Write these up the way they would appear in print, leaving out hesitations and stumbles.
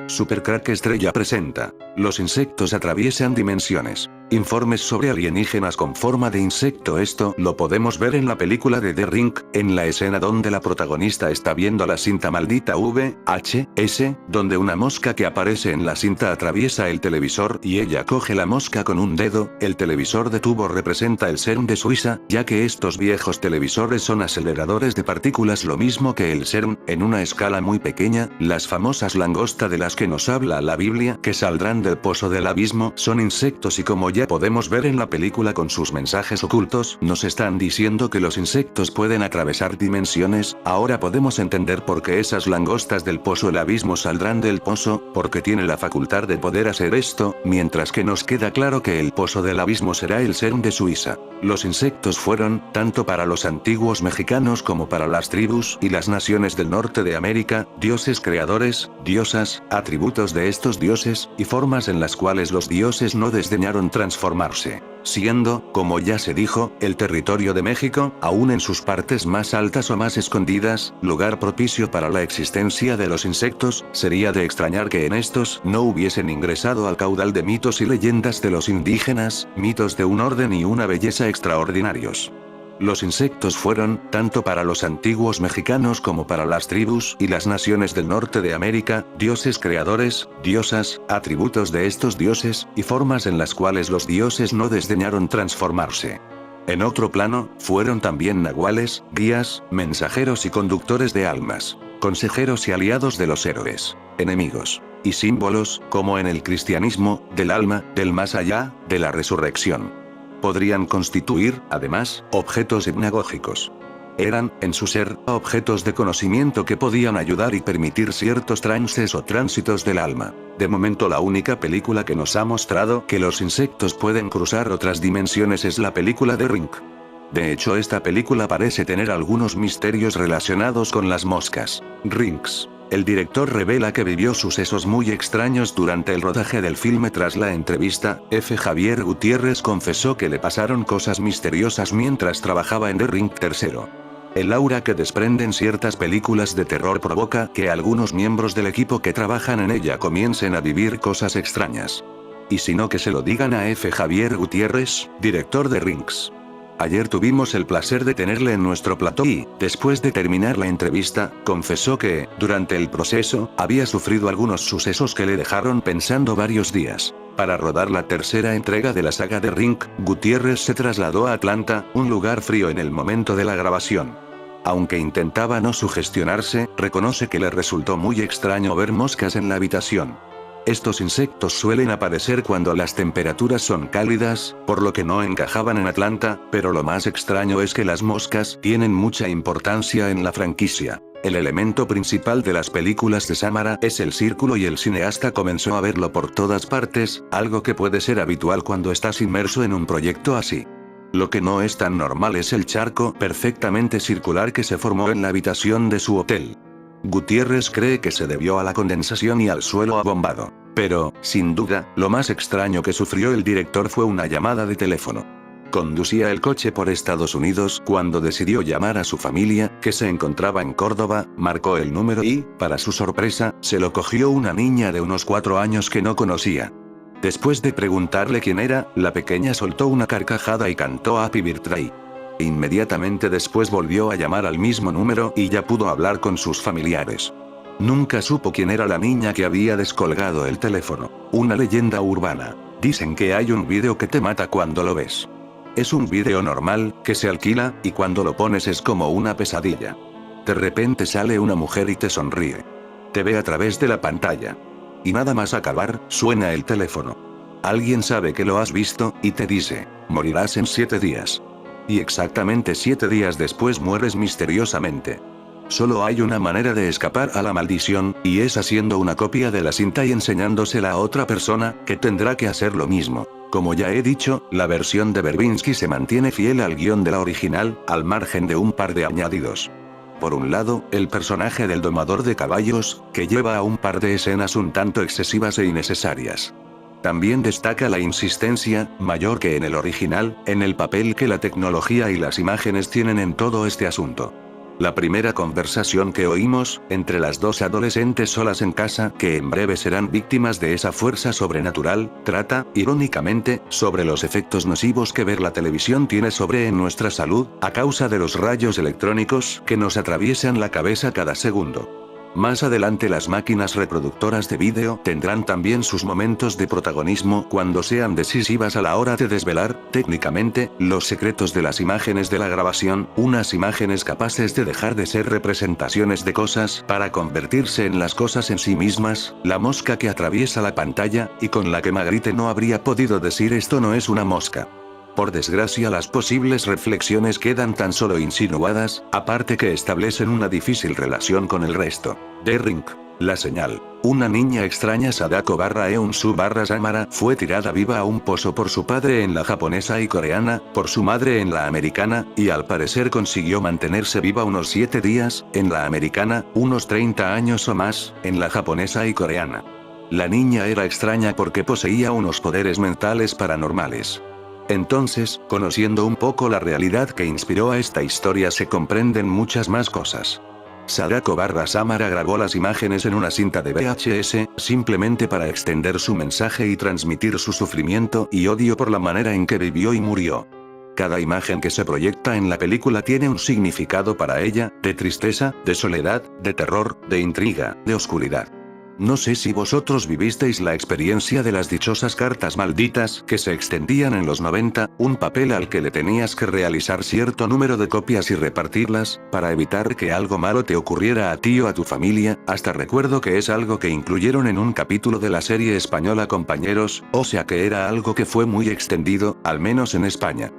Supercrack Estrella presenta. Los insectos atraviesan dimensiones. Informes sobre alienígenas con forma de insecto. Esto lo podemos ver en la película de The Ring, en la escena donde la protagonista está viendo la cinta maldita VHS, donde una mosca que aparece en la cinta atraviesa el televisor y ella coge la mosca con un dedo. El televisor de tubo representa el CERN de Suiza, ya que estos viejos televisores son aceleradores de partículas, lo mismo que el CERN, en una escala muy pequeña. Las famosas langostas de las que nos habla la Biblia, que saldrán del pozo del abismo, son insectos, y como ya podemos ver en la película con sus mensajes ocultos, nos están diciendo que los insectos pueden atravesar dimensiones. Ahora podemos entender por qué esas langostas del pozo del abismo saldrán del pozo, porque tiene la facultad de poder hacer esto, mientras que nos queda claro que el pozo del abismo será el CERN de Suiza. Los insectos fueron, tanto para los antiguos mexicanos como para las tribus y las naciones del norte de América, dioses creadores, diosas, atributos de estos dioses, y formas en las cuales los dioses no desdeñaron transformarse, siendo, como ya se dijo, el territorio de México, aún en sus partes más altas o más escondidas, lugar propicio para la existencia de los insectos. Sería de extrañar que en estos no hubiesen ingresado al caudal de mitos y leyendas de los indígenas, mitos de un orden y una belleza extraordinarios. Los insectos fueron, tanto para los antiguos mexicanos como para las tribus y las naciones del norte de América, dioses creadores, diosas, atributos de estos dioses, y formas en las cuales los dioses no desdeñaron transformarse. En otro plano, fueron también nahuales, guías, mensajeros y conductores de almas, consejeros y aliados de los héroes, enemigos, y símbolos, como en el cristianismo, del alma, del más allá, de la resurrección. Podrían constituir, además, objetos hipnagógicos. Eran, en su ser, objetos de conocimiento que podían ayudar y permitir ciertos trances o tránsitos del alma. De momento la única película que nos ha mostrado que los insectos pueden cruzar otras dimensiones es la película de Ring. De hecho, esta película parece tener algunos misterios relacionados con las moscas. Rings. El director revela que vivió sucesos muy extraños durante el rodaje del filme. Tras la entrevista, Javier Gutiérrez confesó que le pasaron cosas misteriosas mientras trabajaba en The Ring 3. El aura que desprenden ciertas películas de terror provoca que algunos miembros del equipo que trabajan en ella comiencen a vivir cosas extrañas. Y si no, que se lo digan a Javier Gutiérrez, director de Rings. Ayer tuvimos el placer de tenerle en nuestro plató y, después de terminar la entrevista, confesó que, durante el proceso, había sufrido algunos sucesos que le dejaron pensando varios días. Para rodar la tercera entrega de la saga de Ring, Gutiérrez se trasladó a Atlanta, un lugar frío en el momento de la grabación. Aunque intentaba no sugestionarse, reconoce que le resultó muy extraño ver moscas en la habitación. Estos insectos suelen aparecer cuando las temperaturas son cálidas, por lo que no encajaban en Atlanta, pero lo más extraño es que las moscas tienen mucha importancia en la franquicia. El elemento principal de las películas de Samara es el círculo y el cineasta comenzó a verlo por todas partes, algo que puede ser habitual cuando estás inmerso en un proyecto así. Lo que no es tan normal es el charco perfectamente circular que se formó en la habitación de su hotel. Gutiérrez cree que se debió a la condensación y al suelo abombado. Pero, sin duda, lo más extraño que sufrió el director fue una llamada de teléfono. Conducía el coche por Estados Unidos cuando decidió llamar a su familia, que se encontraba en Córdoba, marcó el número y, para su sorpresa, se lo cogió una niña de unos 4 años que no conocía. Después de preguntarle quién era, la pequeña soltó una carcajada y cantó Happy Birthday. Inmediatamente después volvió a llamar al mismo número y ya pudo hablar con sus familiares. Nunca supo quién era la niña que había descolgado el teléfono. Una leyenda urbana. Dicen que hay un vídeo que te mata cuando lo ves. Es un vídeo normal, que se alquila, y cuando lo pones es como una pesadilla. De repente sale una mujer y te sonríe. Te ve a través de la pantalla. Y nada más acabar, suena el teléfono. Alguien sabe que lo has visto, y te dice, morirás en 7 días. Y exactamente 7 días después mueres misteriosamente. Solo hay una manera de escapar a la maldición, y es haciendo una copia de la cinta y enseñándosela a otra persona, que tendrá que hacer lo mismo. Como ya he dicho, la versión de Verbinski se mantiene fiel al guión de la original, al margen de un par de añadidos. Por un lado, el personaje del domador de caballos, que lleva a un par de escenas un tanto excesivas e innecesarias. También destaca la insistencia, mayor que en el original, en el papel que la tecnología y las imágenes tienen en todo este asunto. La primera conversación que oímos, entre las dos adolescentes solas en casa, que en breve serán víctimas de esa fuerza sobrenatural, trata, irónicamente, sobre los efectos nocivos que ver la televisión tiene sobre nuestra salud, a causa de los rayos electrónicos que nos atraviesan la cabeza cada segundo. Más adelante las máquinas reproductoras de vídeo tendrán también sus momentos de protagonismo cuando sean decisivas a la hora de desvelar, técnicamente, los secretos de las imágenes de la grabación, unas imágenes capaces de dejar de ser representaciones de cosas para convertirse en las cosas en sí mismas, la mosca que atraviesa la pantalla, y con la que Magritte no habría podido decir esto no es una mosca. Por desgracia las posibles reflexiones quedan tan solo insinuadas, aparte que establecen una difícil relación con el resto. The Ring. La señal. Una niña extraña Sadako-Eunsu-Samara fue tirada viva a un pozo por su padre en la japonesa y coreana, por su madre en la americana, y al parecer consiguió mantenerse viva unos 7 días, en la americana, unos 30 años o más, en la japonesa y coreana. La niña era extraña porque poseía unos poderes mentales paranormales. Entonces, conociendo un poco la realidad que inspiró a esta historia se comprenden muchas más cosas. Sadako-Samara grabó las imágenes en una cinta de VHS, simplemente para extender su mensaje y transmitir su sufrimiento y odio por la manera en que vivió y murió. Cada imagen que se proyecta en la película tiene un significado para ella, de tristeza, de soledad, de terror, de intriga, de oscuridad. No sé si vosotros vivisteis la experiencia de las dichosas cartas malditas que se extendían en los 90, un papel al que le tenías que realizar cierto número de copias y repartirlas, para evitar que algo malo te ocurriera a ti o a tu familia, hasta recuerdo que es algo que incluyeron en un capítulo de la serie española Compañeros, o sea que era algo que fue muy extendido, al menos en España.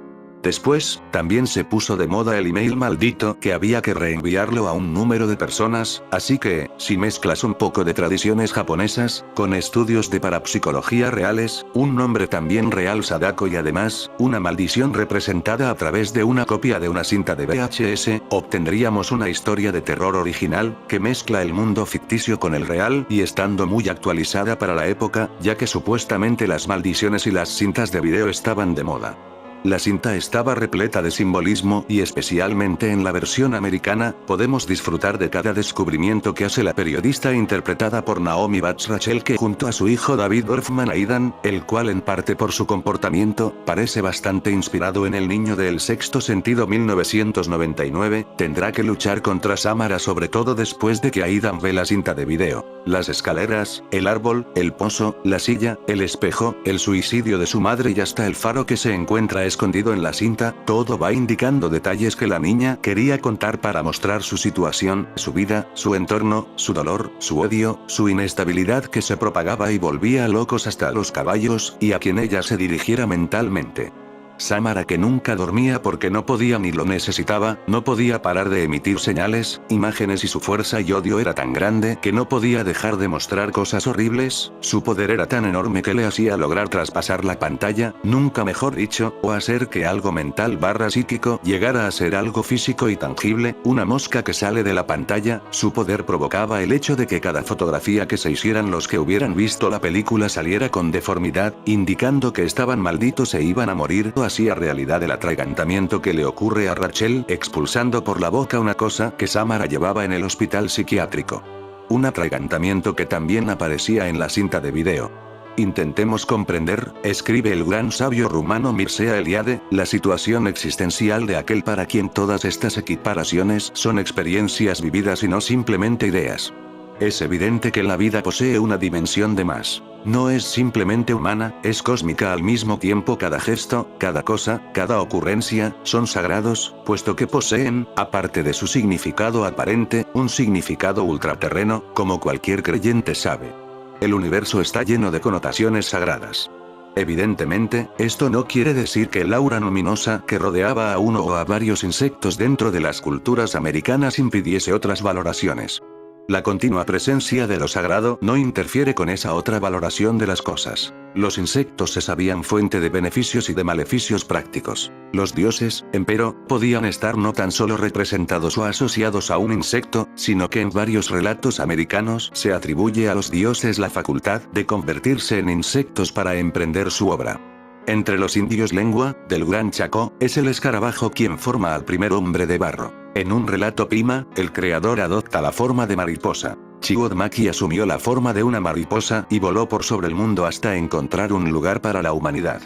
Después, también se puso de moda el email maldito que había que reenviarlo a un número de personas, así que, si mezclas un poco de tradiciones japonesas, con estudios de parapsicología reales, un nombre también real Sadako y además, una maldición representada a través de una copia de una cinta de VHS, obtendríamos una historia de terror original, que mezcla el mundo ficticio con el real y estando muy actualizada para la época, ya que supuestamente las maldiciones y las cintas de video estaban de moda. La cinta estaba repleta de simbolismo y especialmente en la versión americana, podemos disfrutar de cada descubrimiento que hace la periodista interpretada por Naomi Watts Rachel que junto a su hijo David Dorfman Aidan, el cual en parte por su comportamiento, parece bastante inspirado en el niño de El Sexto Sentido 1999, tendrá que luchar contra Samara sobre todo después de que Aidan ve la cinta de video. Las escaleras, el árbol, el pozo, la silla, el espejo, el suicidio de su madre y hasta el faro que se encuentra escondido en la cinta, todo va indicando detalles que la niña quería contar para mostrar su situación, su vida, su entorno, su dolor, su odio, su inestabilidad que se propagaba y volvía locos hasta a los caballos, y a quien ella se dirigiera mentalmente. Samara que nunca dormía porque no podía ni lo necesitaba, no podía parar de emitir señales, imágenes y su fuerza y odio era tan grande que no podía dejar de mostrar cosas horribles, su poder era tan enorme que le hacía lograr traspasar la pantalla, nunca mejor dicho, o hacer que algo mental / psíquico llegara a ser algo físico y tangible, una mosca que sale de la pantalla, su poder provocaba el hecho de que cada fotografía que se hicieran los que hubieran visto la película saliera con deformidad, indicando que estaban malditos e iban a morir o hacía realidad el atragantamiento que le ocurre a Rachel expulsando por la boca una cosa que Samara llevaba en el hospital psiquiátrico. Un atragantamiento que también aparecía en la cinta de video. Intentemos comprender, escribe el gran sabio rumano Mircea Eliade, la situación existencial de aquel para quien todas estas equiparaciones son experiencias vividas y no simplemente ideas. Es evidente que la vida posee una dimensión de más. No es simplemente humana, es cósmica al mismo tiempo. Cada gesto, cada cosa, cada ocurrencia, son sagrados, puesto que poseen, aparte de su significado aparente, un significado ultraterreno, como cualquier creyente sabe. El universo está lleno de connotaciones sagradas. Evidentemente, esto no quiere decir que el aura luminosa que rodeaba a uno o a varios insectos dentro de las culturas americanas impidiese otras valoraciones. La continua presencia de lo sagrado no interfiere con esa otra valoración de las cosas. Los insectos se sabían fuente de beneficios y de maleficios prácticos. Los dioses, empero, podían estar no tan solo representados o asociados a un insecto, sino que en varios relatos americanos se atribuye a los dioses la facultad de convertirse en insectos para emprender su obra. Entre los indios lengua, del Gran Chaco, es el escarabajo quien forma al primer hombre de barro. En un relato Pima, el creador adopta la forma de mariposa. Chiudmaki asumió la forma de una mariposa y voló por sobre el mundo hasta encontrar un lugar para la humanidad.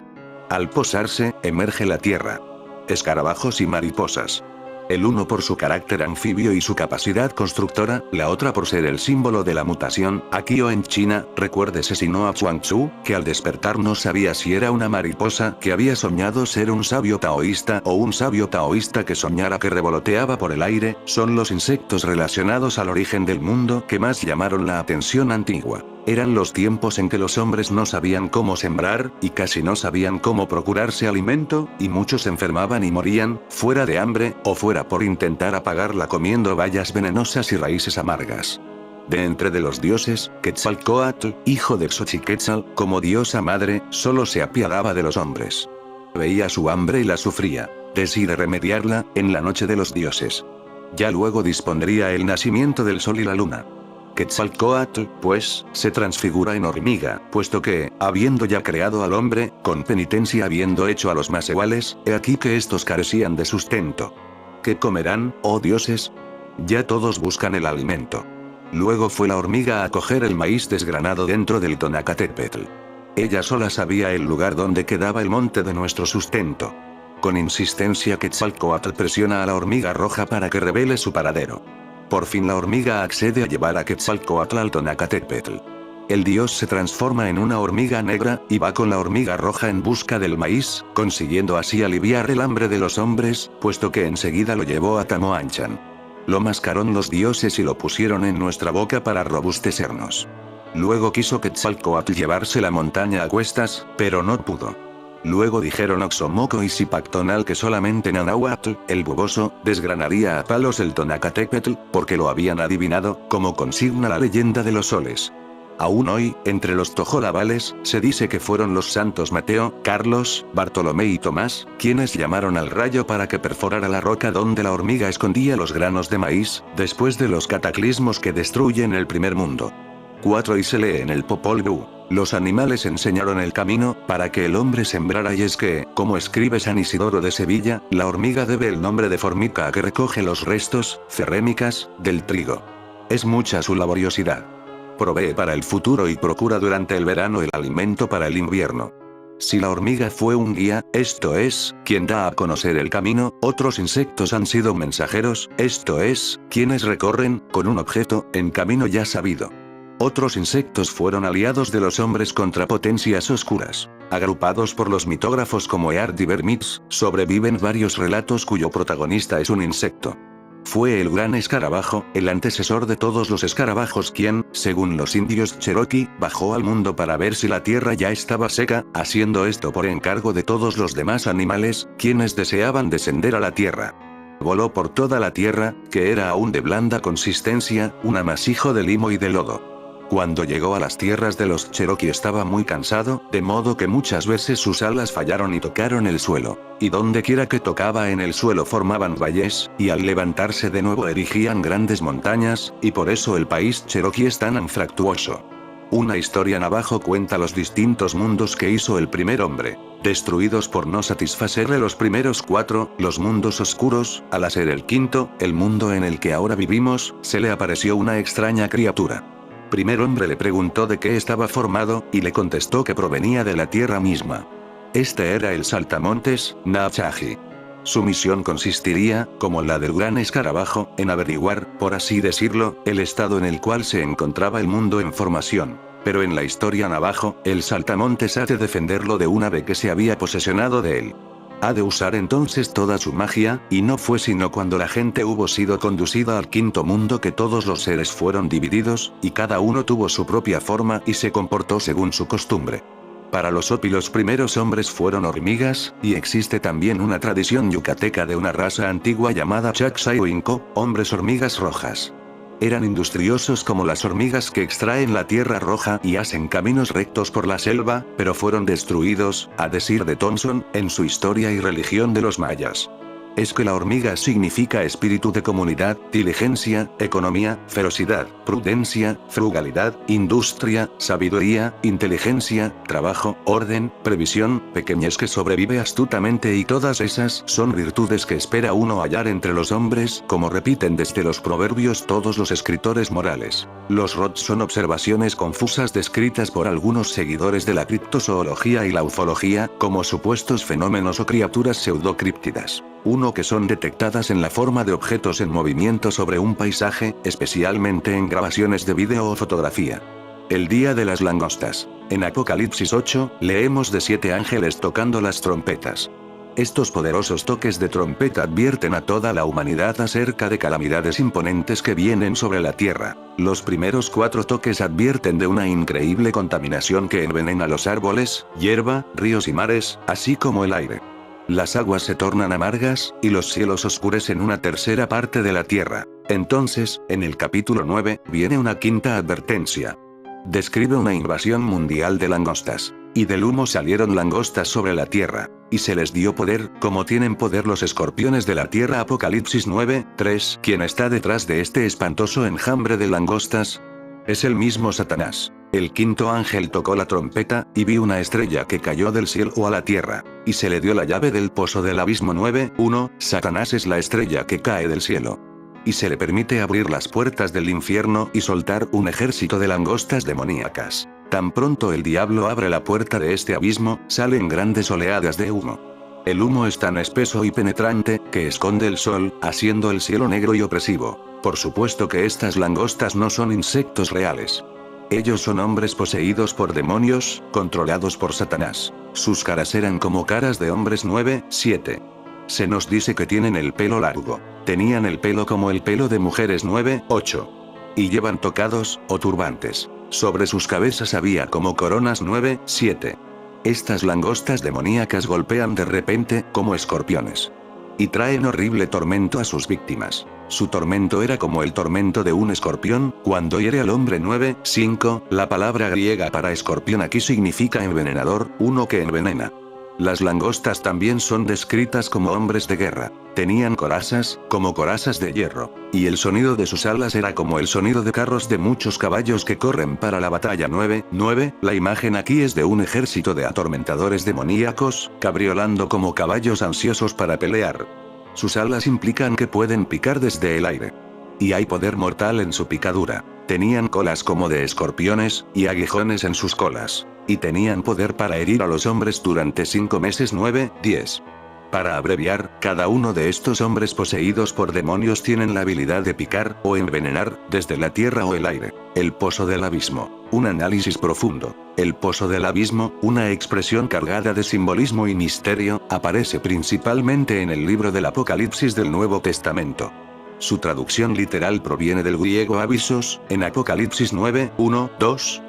Al posarse, emerge la tierra. Escarabajos y mariposas. El uno por su carácter anfibio y su capacidad constructora, la otra por ser el símbolo de la mutación. Akio en China, recuérdese Sinoa Chuangzu, que al despertar no sabía si era una mariposa que había soñado ser un sabio taoísta o un sabio taoísta que soñara que revoloteaba por el aire. Son los insectos relacionados al origen del mundo que más llamaron la atención antigua. Eran los tiempos en que los hombres no sabían cómo sembrar, y casi no sabían cómo procurarse alimento, y muchos enfermaban y morían, fuera de hambre, o fuera por intentar apagarla comiendo bayas venenosas y raíces amargas. De entre de los dioses, Quetzalcóatl, hijo de Xochiquetzal, como diosa madre, solo se apiadaba de los hombres. Veía su hambre y la sufría. Decide remediarla, en la noche de los dioses. Ya luego dispondría el nacimiento del sol y la luna. Quetzalcóatl, pues, se transfigura en hormiga, puesto que, habiendo ya creado al hombre, con penitencia habiendo hecho a los más iguales, he aquí que estos carecían de sustento. ¿Qué comerán, oh dioses? Ya todos buscan el alimento. Luego fue la hormiga a coger el maíz desgranado dentro del Tonacatépetl. Ella sola sabía el lugar donde quedaba el monte de nuestro sustento. Con insistencia Quetzalcóatl presiona a la hormiga roja para que revele su paradero. Por fin la hormiga accede a llevar a Quetzalcóatl al Tonacatépetl. El dios se transforma en una hormiga negra, y va con la hormiga roja en busca del maíz, consiguiendo así aliviar el hambre de los hombres, puesto que enseguida lo llevó a Tamoanchan. Lo mascaron los dioses y lo pusieron en nuestra boca para robustecernos. Luego quiso Quetzalcóatl llevarse la montaña a cuestas, pero no pudo. Luego dijeron Oxomoco y Zipactonal que solamente Nanáhuatl, el buboso, desgranaría a palos el Tonacatépetl, porque lo habían adivinado, como consigna la leyenda de los soles. Aún hoy, entre los tojolabales, se dice que fueron los santos Mateo, Carlos, Bartolomé y Tomás, quienes llamaron al rayo para que perforara la roca donde la hormiga escondía los granos de maíz, después de los cataclismos que destruyen el primer mundo. 4 y se lee en el Popol Vuh. Los animales enseñaron el camino, para que el hombre sembrara y es que, como escribe San Isidoro de Sevilla, la hormiga debe el nombre de formica a que recoge los restos, ferrémicas, del trigo. Es mucha su laboriosidad. Provee para el futuro y procura durante el verano el alimento para el invierno. Si la hormiga fue un guía, esto es, quien da a conocer el camino, otros insectos han sido mensajeros, esto es, quienes recorren, con un objeto, en camino ya sabido. Otros insectos fueron aliados de los hombres contra potencias oscuras. Agrupados por los mitógrafos como Eard y Bermitz, sobreviven varios relatos cuyo protagonista es un insecto. Fue el gran escarabajo, el antecesor de todos los escarabajos quien, según los indios Cherokee, bajó al mundo para ver si la tierra ya estaba seca, haciendo esto por encargo de todos los demás animales, quienes deseaban descender a la tierra. Voló por toda la tierra, que era aún de blanda consistencia, un amasijo de limo y de lodo. Cuando llegó a las tierras de los Cherokee estaba muy cansado, de modo que muchas veces sus alas fallaron y tocaron el suelo. Y donde quiera que tocaba en el suelo formaban valles, y al levantarse de nuevo erigían grandes montañas, y por eso el país Cherokee es tan anfractuoso. Una historia navajo cuenta los distintos mundos que hizo el primer hombre. Destruidos por no satisfacerle los primeros 4, los mundos oscuros, al hacer el quinto, el mundo en el que ahora vivimos, se le apareció una extraña criatura. Primer hombre le preguntó de qué estaba formado, y le contestó que provenía de la tierra misma. Este era el saltamontes, Nachaji. Su misión consistiría, como la del gran escarabajo, en averiguar, por así decirlo, el estado en el cual se encontraba el mundo en formación. Pero en la historia navajo, el saltamontes ha de defenderlo de un ave que se había posesionado de él. Ha de usar entonces toda su magia, y no fue sino cuando la gente hubo sido conducida al quinto mundo que todos los seres fueron divididos, y cada uno tuvo su propia forma y se comportó según su costumbre. Para los Hopi los primeros hombres fueron hormigas, y existe también una tradición yucateca de una raza antigua llamada Chacsayuinco, hombres hormigas rojas. Eran industriosos como las hormigas que extraen la tierra roja y hacen caminos rectos por la selva, pero fueron destruidos, a decir de Thompson, en su Historia y religión de los mayas. es que la hormiga significa espíritu de comunidad, diligencia, economía, ferocidad, prudencia, frugalidad, industria, sabiduría, inteligencia, trabajo, orden, previsión, pequeñez que sobrevive astutamente, y todas esas son virtudes que espera uno hallar entre los hombres, como repiten desde los proverbios todos los escritores morales. Los ROTs son observaciones confusas descritas por algunos seguidores de la criptozoología y la ufología, como supuestos fenómenos o criaturas pseudocríptidas. Uno que son detectadas en la forma de objetos en movimiento sobre un paisaje, especialmente en grabaciones de vídeo o fotografía. El día de las langostas. En Apocalipsis 8, leemos de 7 ángeles tocando las trompetas. Estos poderosos toques de trompeta advierten a toda la humanidad acerca de calamidades imponentes que vienen sobre la tierra. Los primeros 4 toques advierten de una increíble contaminación que envenena los árboles, hierba, ríos y mares, así como el aire. Las aguas se tornan amargas, y los cielos oscurecen una tercera parte de la tierra. Entonces, en el capítulo 9, viene una quinta advertencia. Describe una invasión mundial de langostas. Y del humo salieron langostas sobre la tierra, y se les dio poder, como tienen poder los escorpiones de la tierra. Apocalipsis 9, 3. ¿Quién está detrás de este espantoso enjambre de langostas? Es el mismo Satanás. El quinto ángel tocó la trompeta, y vi una estrella que cayó del cielo a la tierra, y se le dio la llave del pozo del abismo. 9:1. Satanás es la estrella que cae del cielo. Y se le permite abrir las puertas del infierno y soltar un ejército de langostas demoníacas. Tan pronto el diablo abre la puerta de este abismo, salen grandes oleadas de humo. El humo es tan espeso y penetrante, que esconde el sol, haciendo el cielo negro y opresivo. Por supuesto que estas langostas no son insectos reales. Ellos son hombres poseídos por demonios, controlados por Satanás. Sus caras eran como caras de hombres. 9:7. Se nos dice que tienen el pelo largo. Tenían el pelo como el pelo de mujeres. 9:8. Y llevan tocados, o turbantes. Sobre sus cabezas había como coronas. 9:7. Estas langostas demoníacas golpean de repente, como escorpiones. Y traen horrible tormento a sus víctimas. Su tormento era como el tormento de un escorpión, cuando hiere al hombre. 9:5. La palabra griega para escorpión aquí significa envenenador, uno que envenena. Las langostas también son descritas como hombres de guerra. Tenían corazas, como corazas de hierro. Y el sonido de sus alas era como el sonido de carros de muchos caballos que corren para la batalla. 9:9. La imagen aquí es de un ejército de atormentadores demoníacos, cabriolando como caballos ansiosos para pelear. Sus alas implican que pueden picar desde el aire. Y hay poder mortal en su picadura. Tenían colas como de escorpiones, y aguijones en sus colas. Y tenían poder para herir a los hombres durante 5 meses. 9:10. Para abreviar, cada uno de estos hombres poseídos por demonios tienen la habilidad de picar, o envenenar, desde la tierra o el aire. El pozo del abismo. Un análisis profundo. El pozo del abismo, una expresión cargada de simbolismo y misterio, aparece principalmente en el libro del Apocalipsis del Nuevo Testamento. Su traducción literal proviene del griego abisos, en Apocalipsis 9:1, 2,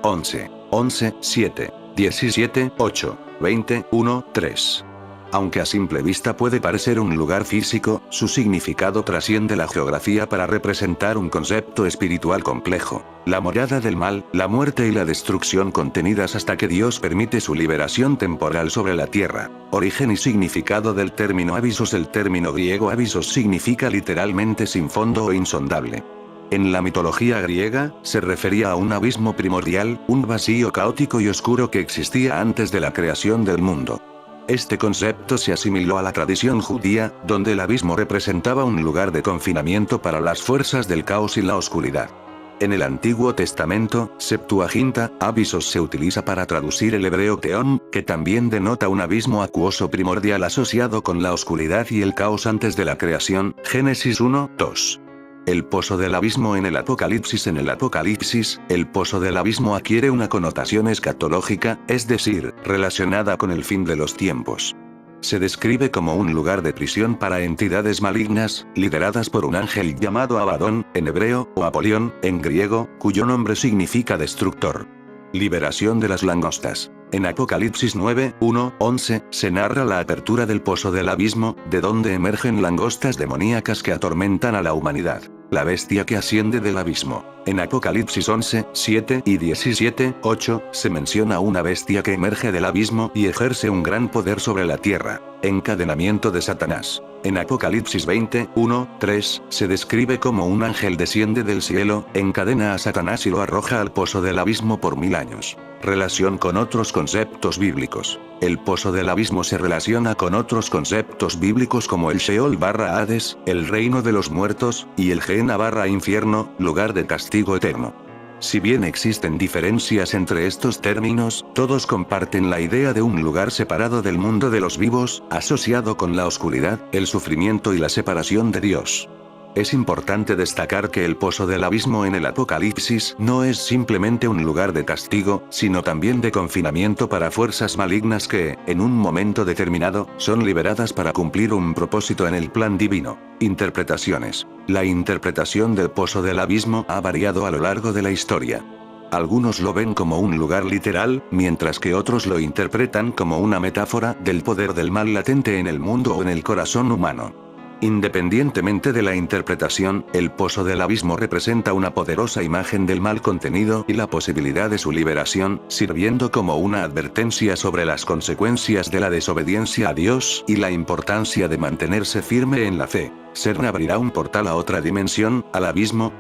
11, 7, 17, 8, 20, 1, 3. Aunque a simple vista puede parecer un lugar físico, su significado trasciende la geografía para representar un concepto espiritual complejo. La morada del mal, la muerte y la destrucción contenidas hasta que Dios permite su liberación temporal sobre la tierra. Origen y significado del término abisos. El término griego abisos significa literalmente sin fondo o insondable. En la mitología griega, se refería a un abismo primordial, un vacío caótico y oscuro que existía antes de la creación del mundo. Este concepto se asimiló a la tradición judía, donde el abismo representaba un lugar de confinamiento para las fuerzas del caos y la oscuridad. En el Antiguo Testamento, Septuaginta, abisos se utiliza para traducir el hebreo teón, que también denota un abismo acuoso primordial asociado con la oscuridad y el caos antes de la creación. Génesis 1:2. El pozo del abismo en el Apocalipsis. En el Apocalipsis, el pozo del abismo adquiere una connotación escatológica, es decir, relacionada con el fin de los tiempos. Se describe como un lugar de prisión para entidades malignas, lideradas por un ángel llamado Abadón, en hebreo, o Apolión, en griego, cuyo nombre significa destructor. Liberación de las langostas. En Apocalipsis 9:1, 11, se narra la apertura del pozo del abismo, de donde emergen langostas demoníacas que atormentan a la humanidad. La bestia que asciende del abismo. En Apocalipsis 11, 7 y 17, 8, se menciona una bestia que emerge del abismo y ejerce un gran poder sobre la tierra. Encadenamiento de Satanás. En Apocalipsis 20, 1, 3, se describe como un ángel desciende del cielo, encadena a Satanás y lo arroja al pozo del abismo por 1000 años. Relación con otros conceptos bíblicos. El pozo del abismo se relaciona con otros conceptos bíblicos como el Sheol barra Hades, el reino de los muertos, y el Gehenna barra infierno, lugar de castigo eterno. Si bien existen diferencias entre estos términos, todos comparten la idea de un lugar separado del mundo de los vivos, asociado con la oscuridad, el sufrimiento y la separación de Dios. Es importante destacar que el pozo del abismo en el Apocalipsis no es simplemente un lugar de castigo, sino también de confinamiento para fuerzas malignas que, en un momento determinado, son liberadas para cumplir un propósito en el plan divino. Interpretaciones. La interpretación del pozo del abismo ha variado a lo largo de la historia. Algunos lo ven como un lugar literal, mientras que otros lo interpretan como una metáfora del poder del mal latente en el mundo o en el corazón humano. Independientemente de la interpretación, el pozo del abismo representa una poderosa imagen del mal contenido y la posibilidad de su liberación, sirviendo como una advertencia sobre las consecuencias de la desobediencia a Dios y la importancia de mantenerse firme en la fe. CERN abrirá un portal a otra dimensión, al abismo.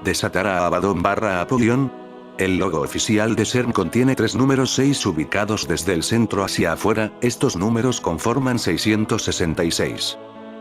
Desatará a Abadón barra Apolión. El logo oficial de CERN contiene 3 números 6 ubicados desde el centro hacia afuera, estos números conforman 666.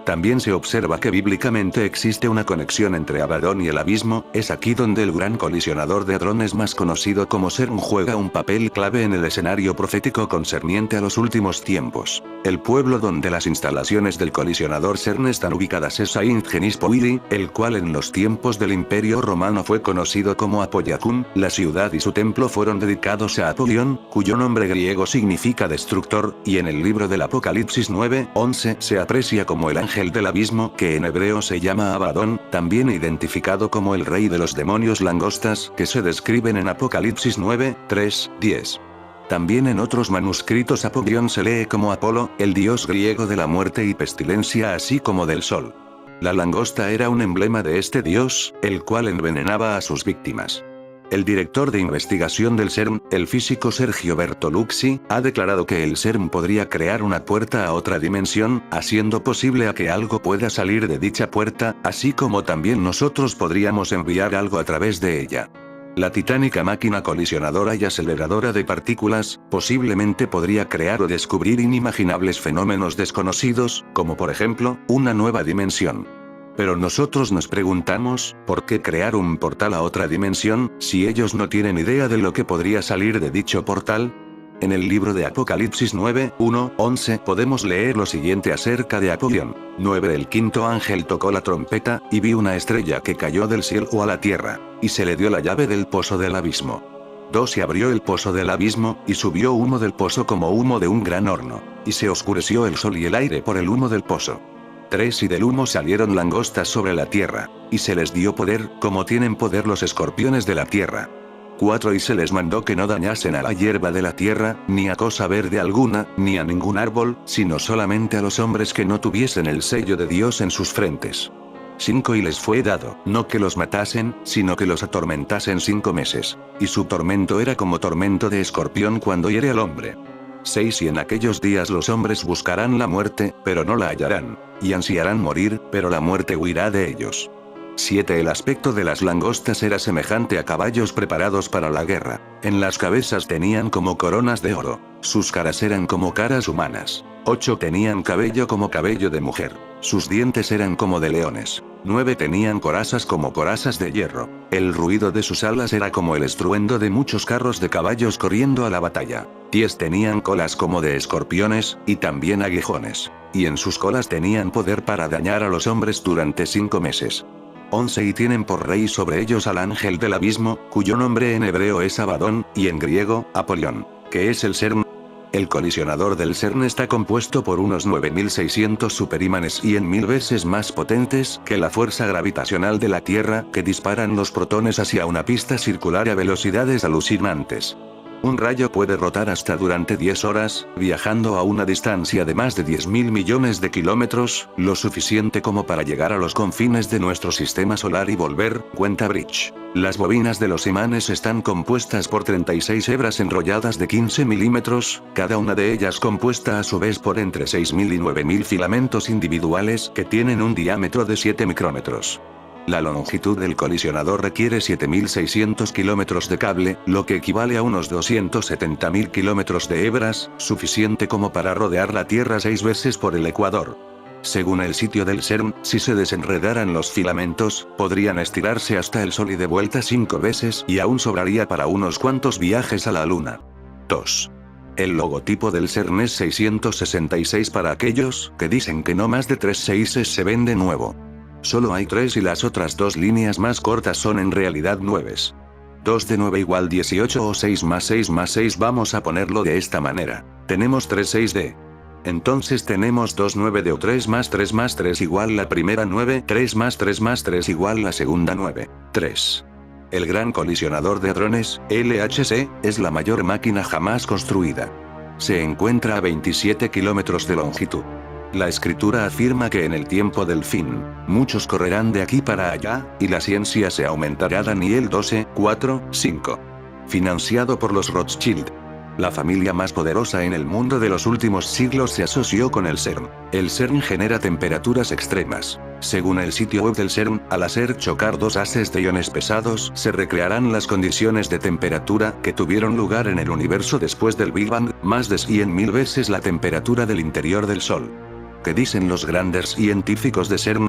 También se observa que bíblicamente existe una conexión entre Abadón y el abismo, es aquí donde el gran colisionador de hadrones más conocido como CERN juega un papel clave en el escenario profético concerniente a los últimos tiempos. El pueblo donde las instalaciones del colisionador CERN están ubicadas es Saint Genis Powili, el cual en los tiempos del Imperio Romano fue conocido como Apollacum, la ciudad y su templo fueron dedicados a Apolión, cuyo nombre griego significa destructor, y en el libro del Apocalipsis 9, 11 se aprecia como el ángel del abismo, que en hebreo se llama Abadón, también identificado como el rey de los demonios langostas, que se describen en Apocalipsis 9, 3, 10. También en otros manuscritos Apolión se lee como Apolo, el dios griego de la muerte y pestilencia así como del sol. La langosta era un emblema de este dios, el cual envenenaba a sus víctimas. El director de investigación del CERN, el físico Sergio Bertolucci, ha declarado que el CERN podría crear una puerta a otra dimensión, haciendo posible a que algo pueda salir de dicha puerta, así como también nosotros podríamos enviar algo a través de ella. La titánica máquina colisionadora y aceleradora de partículas, posiblemente podría crear o descubrir inimaginables fenómenos desconocidos, como por ejemplo, una nueva dimensión. Pero nosotros nos preguntamos, ¿por qué crear un portal a otra dimensión, si ellos no tienen idea de lo que podría salir de dicho portal? En el libro de Apocalipsis 9, 1, 11 podemos leer lo siguiente acerca de Apolión. 9 El quinto ángel tocó la trompeta, y vi una estrella que cayó del cielo a la tierra, y se le dio la llave del pozo del abismo. 2 Se abrió el pozo del abismo, y subió humo del pozo como humo de un gran horno, y se oscureció el sol y el aire por el humo del pozo. 3 Y del humo salieron langostas sobre la tierra, y se les dio poder, como tienen poder los escorpiones de la tierra. 4 Y se les mandó que no dañasen a la hierba de la tierra, ni a cosa verde alguna, ni a ningún árbol, sino solamente a los hombres que no tuviesen el sello de Dios en sus frentes. 5 Y les fue dado, no que los matasen, sino que los atormentasen 5 meses. Y su tormento era como tormento de escorpión cuando hiere al hombre. 6 Y en aquellos días los hombres buscarán la muerte, pero no la hallarán. Y ansiarán morir, pero la muerte huirá de ellos. 7 El aspecto de las langostas era semejante a caballos preparados para la guerra. En las cabezas tenían como coronas de oro. Sus caras eran como caras humanas. 8 Tenían cabello como cabello de mujer. Sus dientes eran como de leones. 9 Tenían corazas como corazas de hierro. El ruido de sus alas era como el estruendo de muchos carros de caballos corriendo a la batalla. 10 Tenían colas como de escorpiones, y también aguijones. Y en sus colas tenían poder para dañar a los hombres durante 5 meses. 11 Y tienen por rey sobre ellos al ángel del abismo, cuyo nombre en hebreo es Abadón, y en griego, Apolión, que es el CERN. El colisionador del CERN está compuesto por unos 9600 superimanes y en 1000 veces más potentes que la fuerza gravitacional de la Tierra, que disparan los protones hacia una pista circular a velocidades alucinantes. Un rayo puede rotar hasta durante 10 horas, viajando a una distancia de más de 10.000 millones de kilómetros, lo suficiente como para llegar a los confines de nuestro sistema solar y volver, cuenta Bridge. Las bobinas de los imanes están compuestas por 36 hebras enrolladas de 15 milímetros, cada una de ellas compuesta a su vez por entre 6.000 y 9.000 filamentos individuales que tienen un diámetro de 7 micrómetros. La longitud del colisionador requiere 7.600 kilómetros de cable, lo que equivale a unos 270.000 kilómetros de hebras, suficiente como para rodear la Tierra 6 veces por el ecuador. Según el sitio del CERN, si se desenredaran los filamentos, podrían estirarse hasta el Sol y de vuelta 5 veces y aún sobraría para unos cuantos viajes a la Luna. 2. El logotipo del CERN es 666 para aquellos que dicen que no más de 3 seises se vende nuevo. Solo hay 3 y las otras 2 líneas más cortas son en realidad 9. 2 de 9 igual 18 o 6 más 6 más 6, vamos a ponerlo de esta manera. Tenemos 3 6 de. Entonces tenemos 2 9 de o 3 más 3 igual la primera 9, 3 más 3 igual la segunda 9. 3. El Gran Colisionador de Hadrones, LHC, es la mayor máquina jamás construida. Se encuentra a 27 kilómetros de longitud. La escritura afirma que en el tiempo del fin, muchos correrán de aquí para allá, y la ciencia se aumentará. Daniel 12, 4, 5. Financiado por los Rothschild. La familia más poderosa en el mundo de los últimos siglos se asoció con el CERN. El CERN genera temperaturas extremas. Según el sitio web del CERN, al hacer chocar 2 haces de iones pesados, se recrearán las condiciones de temperatura que tuvieron lugar en el universo después del Big Bang, más de 100.000 veces la temperatura del interior del Sol. ¿Qué dicen los grandes científicos de CERN?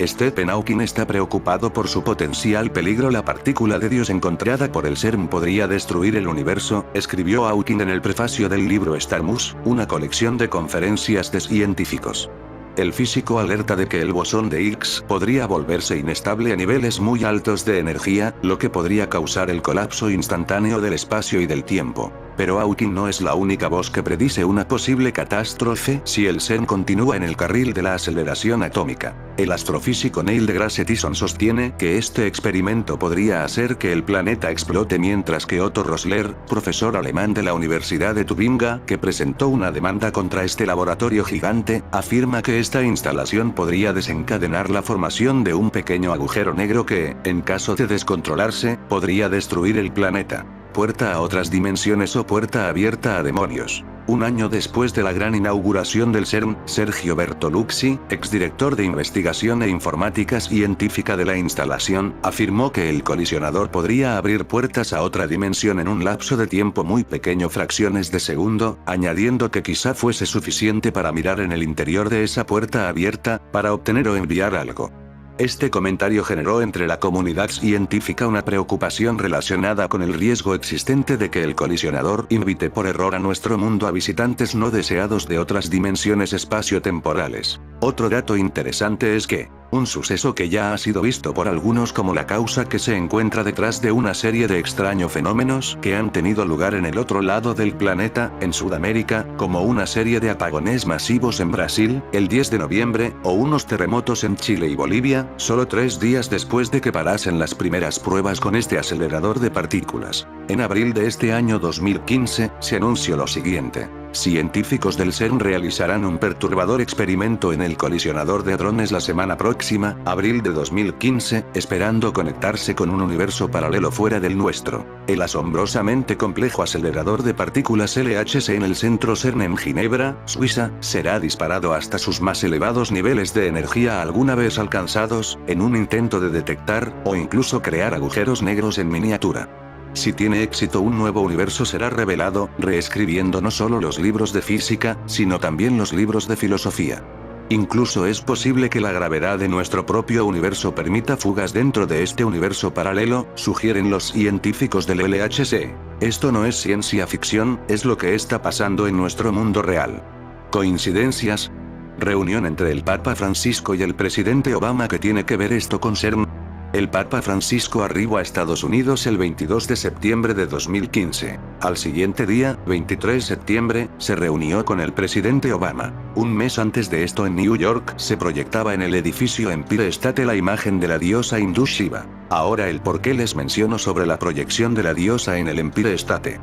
Stephen Hawking está preocupado por su potencial peligro. La partícula de Dios encontrada por el CERN podría destruir el universo, escribió Hawking en el prefacio del libro Starmus, una colección de conferencias de científicos. El físico alerta de que el bosón de Higgs podría volverse inestable a niveles muy altos de energía, lo que podría causar el colapso instantáneo del espacio y del tiempo. Pero Hawking no es la única voz que predice una posible catástrofe si el CERN continúa en el carril de la aceleración atómica. El astrofísico Neil deGrasse Tyson sostiene que este experimento podría hacer que el planeta explote, mientras que Otto Rosler, profesor alemán de la Universidad de Tubinga, que presentó una demanda contra este laboratorio gigante, afirma que esta instalación podría desencadenar la formación de un pequeño agujero negro que, en caso de descontrolarse, podría destruir el planeta. Puerta a otras dimensiones o puerta abierta a demonios. Un año después de la gran inauguración del CERN, Sergio Bertolucci, exdirector de investigación e informática científica de la instalación, afirmó que el colisionador podría abrir puertas a otra dimensión en un lapso de tiempo muy pequeño, fracciones de segundo, añadiendo que quizá fuese suficiente para mirar en el interior de esa puerta abierta, para obtener o enviar algo. Este comentario generó entre la comunidad científica una preocupación relacionada con el riesgo existente de que el colisionador invite por error a nuestro mundo a visitantes no deseados de otras dimensiones espaciotemporales. Otro dato interesante es que, un suceso que ya ha sido visto por algunos como la causa que se encuentra detrás de una serie de extraños fenómenos que han tenido lugar en el otro lado del planeta, en Sudamérica, como una serie de apagones masivos en Brasil, el 10 de noviembre, o unos terremotos en Chile y Bolivia, solo 3 días después de que parasen las primeras pruebas con este acelerador de partículas. En abril de este año 2015, se anunció lo siguiente. Científicos del CERN realizarán un perturbador experimento en el colisionador de hadrones la semana próxima, abril de 2015, esperando conectarse con un universo paralelo fuera del nuestro. El asombrosamente complejo acelerador de partículas LHC en el centro CERN en Ginebra, Suiza, será disparado hasta sus más elevados niveles de energía alguna vez alcanzados, en un intento de detectar, o incluso crear agujeros negros en miniatura. Si tiene éxito, un nuevo universo será revelado, reescribiendo no solo los libros de física, sino también los libros de filosofía. Incluso es posible que la gravedad de nuestro propio universo permita fugas dentro de este universo paralelo, sugieren los científicos del LHC. Esto no es ciencia ficción, es lo que está pasando en nuestro mundo real. ¿Coincidencias? Reunión entre el Papa Francisco y el presidente Obama. ¿Qué tiene que ver esto con CERN? El Papa Francisco arribó a Estados Unidos el 22 de septiembre de 2015. Al siguiente día, 23 de septiembre, se reunió con el presidente Obama. Un mes antes de esto, en New York, se proyectaba en el edificio Empire State la imagen de la diosa hindú Shiva. Ahora el por qué les menciono sobre la proyección de la diosa en el Empire State.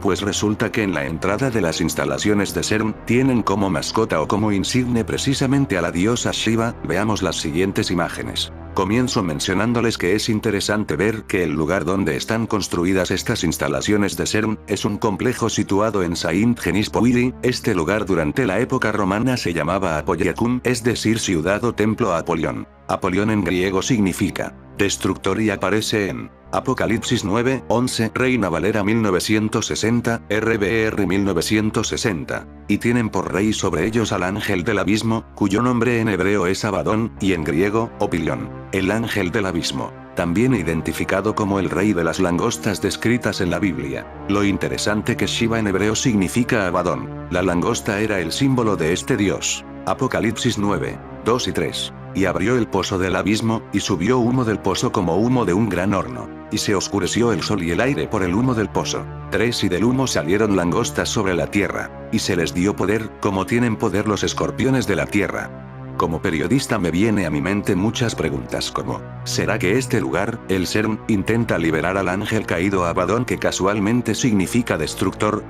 Pues resulta que en la entrada de las instalaciones de Serum, tienen como mascota o como insigne precisamente a la diosa Shiva. Veamos las siguientes imágenes. Comienzo mencionándoles que es interesante ver que el lugar donde están construidas estas instalaciones de Serum, es un complejo situado en Saint-Genis-Pouilly. Este lugar durante la época romana se llamaba Apollacum, es decir ciudad o templo a Apolión. Apolión en griego significa destructor y aparece en Apocalipsis 9:11, Reina Valera 1960, RBR 1960. Y tienen por rey sobre ellos al ángel del abismo, cuyo nombre en hebreo es Abadón, y en griego, Opilión. El ángel del abismo, también identificado como el rey de las langostas descritas en la Biblia. Lo interesante que Shiva en hebreo significa Abadón. La langosta era el símbolo de este dios. Apocalipsis 9:2 y 3. Y abrió el pozo del abismo, y subió humo del pozo como humo de un gran horno. Y se oscureció el sol y el aire por el humo del pozo. 3. Y del humo salieron langostas sobre la tierra. Y se les dio poder, como tienen poder los escorpiones de la tierra. Como periodista me viene a mi mente muchas preguntas como, ¿será que este lugar, el Serum, intenta liberar al ángel caído Abadón que casualmente significa destructor?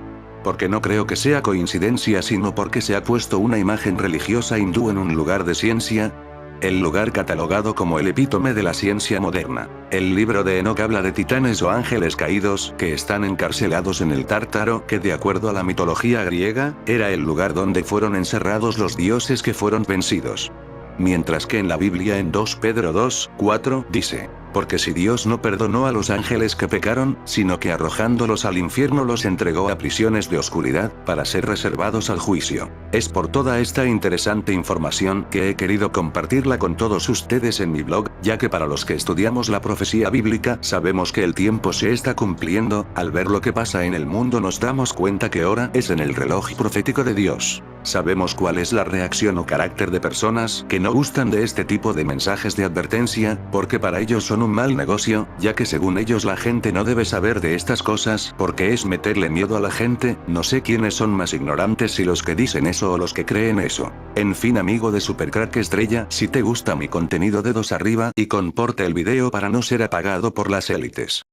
Porque no creo que sea coincidencia sino porque se ha puesto una imagen religiosa hindú en un lugar de ciencia. El lugar catalogado como el epítome de la ciencia moderna. El libro de Enoch habla de titanes o ángeles caídos que están encarcelados en el Tártaro, que de acuerdo a la mitología griega, era el lugar donde fueron encerrados los dioses que fueron vencidos. Mientras que en la Biblia en 2 Pedro 2:4 dice, porque si Dios no perdonó a los ángeles que pecaron, sino que arrojándolos al infierno los entregó a prisiones de oscuridad, para ser reservados al juicio. Es por toda esta interesante información que he querido compartirla con todos ustedes en mi blog, ya que para los que estudiamos la profecía bíblica sabemos que el tiempo se está cumpliendo. Al ver lo que pasa en el mundo nos damos cuenta que ahora es en el reloj profético de Dios. Sabemos cuál es la reacción o carácter de personas que no gustan de este tipo de mensajes de advertencia, porque para ellos son un mal negocio, ya que según ellos la gente no debe saber de estas cosas, porque es meterle miedo a la gente. No sé quiénes son más ignorantes, si los que dicen eso o los que creen eso. En fin, amigo de Supercrack Estrella, si te gusta mi contenido dedos arriba y comporte el video para no ser apagado por las élites.